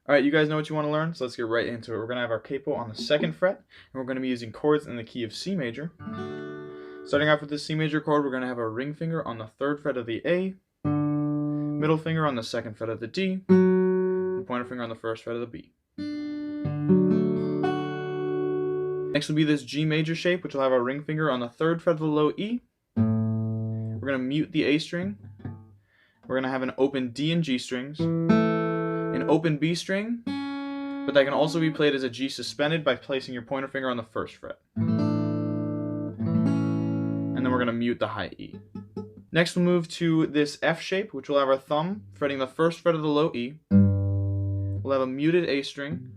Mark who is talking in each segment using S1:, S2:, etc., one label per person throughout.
S1: Alright, you guys know what you want to learn, so let's get right into it. We're going to have our capo on the 2nd fret, and we're going to be using chords in the key of C major. Starting off with the C major chord, we're going to have our ring finger on the 3rd fret of the A, middle finger on the 2nd fret of the D, and pointer finger on the 1st fret of the B. Next will be this G major shape, which will have our ring finger on the 3rd fret of the low E. We're going to mute the A string. We're going to have an open D and G strings, an open B string, but that can also be played as a G suspended by placing your pointer finger on the 1st fret. And then we're going to mute the high E. Next we'll move to this F shape, which will have our thumb fretting the 1st fret of the low E. We'll have a muted A string.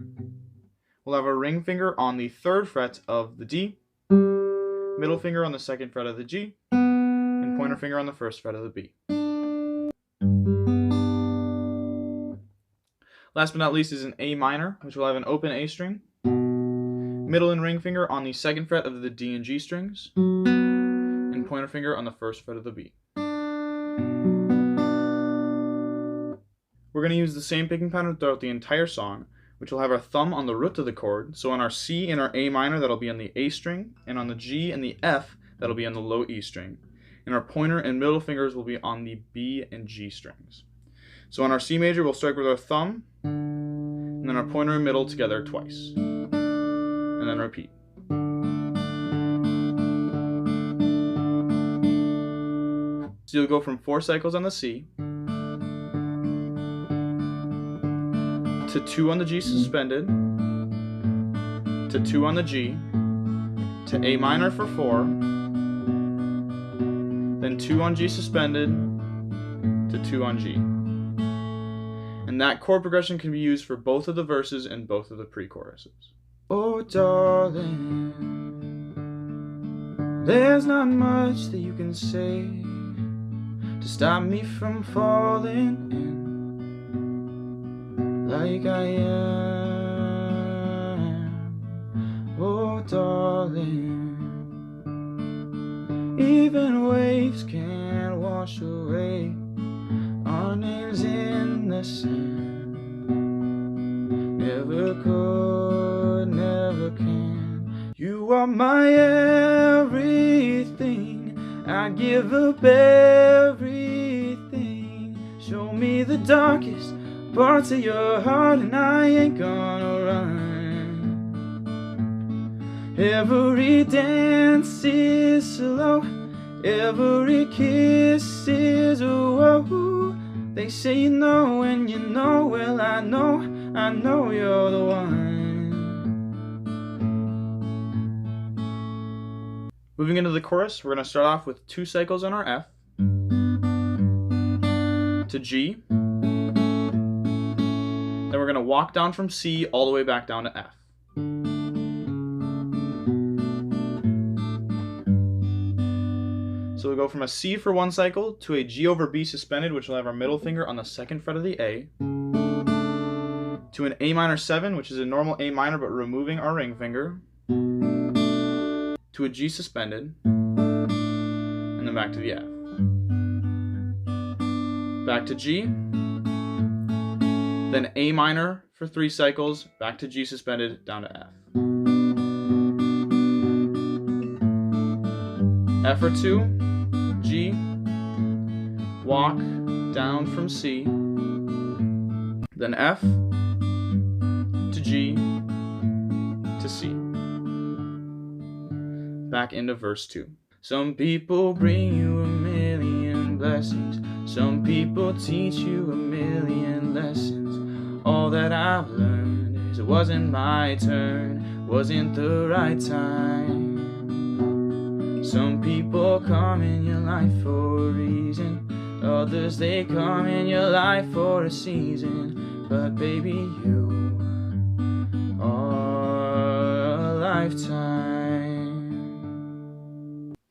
S1: We'll have a ring finger on the 3rd fret of the D, middle finger on the 2nd fret of the G, and pointer finger on the 1st fret of the B. Last but not least is an A minor, which will have an open A string, middle and ring finger on the 2nd fret of the D and G strings, and pointer finger on the 1st fret of the B. We're going to use the same picking pattern throughout the entire song, which will have our thumb on the root of the chord. So on our C and our A minor, that'll be on the A string, and on the G and the F, that'll be on the low E string. And our pointer and middle fingers will be on the B and G strings. So on our C major, we'll start with our thumb, and then our pointer and middle together twice, and then repeat. So you'll go from 4 cycles on the C, to 2 on the G suspended, to 2 on the G, to A minor for 4, then 2 on G suspended, to 2 on G. And that chord progression can be used for both of the verses and both of the pre-choruses. Oh darling, there's not much that you can say to stop me from falling in like I am. Oh darling, even waves can't wash away our names in the sand. Never could, never can. You are my everything. I'd give up everything. Show me the darkest parts of your heart and I ain't gonna run. Every dance is slow, every kiss is a woe. They say you know and you know, well I know you're the one. Moving into the chorus, we're going to start off with 2 cycles on our F, to G, then we're going to walk down from C all the way back down to F. So we'll go from a C for 1 cycle to a G over B suspended, which will have our middle finger on the 2nd fret of the A, to an A minor 7, which is a normal A minor but removing our ring finger, to a G suspended, and then back to the F. Back to G, then A minor for 3 cycles, back to G suspended, down to F. F for 2, G, walk down from C, then F, to G, to C. Back into verse 2. Some people bring you a million blessings, some people teach you a million lessons. All that I've learned is it wasn't my turn, wasn't the right time. Some people come in your life for a reason, others they come in your life for a season. But baby, you are a lifetime.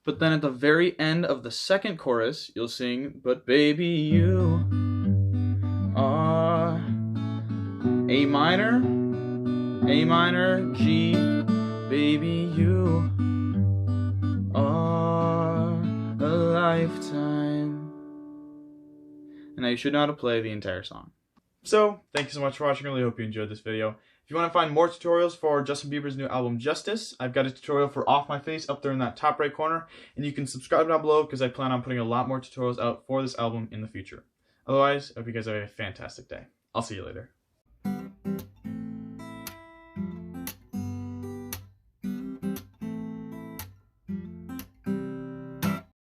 S1: But then at the very end of the 2nd chorus, you'll sing, but baby, you are A minor, G, baby, you are a lifetime. And now you should know how to play the entire song. So, thank you so much for watching. I really hope you enjoyed this video. If you want to find more tutorials for Justin Bieber's new album, Justice, I've got a tutorial for Off My Face up there in that top right corner. And you can subscribe down below because I plan on putting a lot more tutorials out for this album in the future. Otherwise, I hope you guys have a fantastic day. I'll see you later.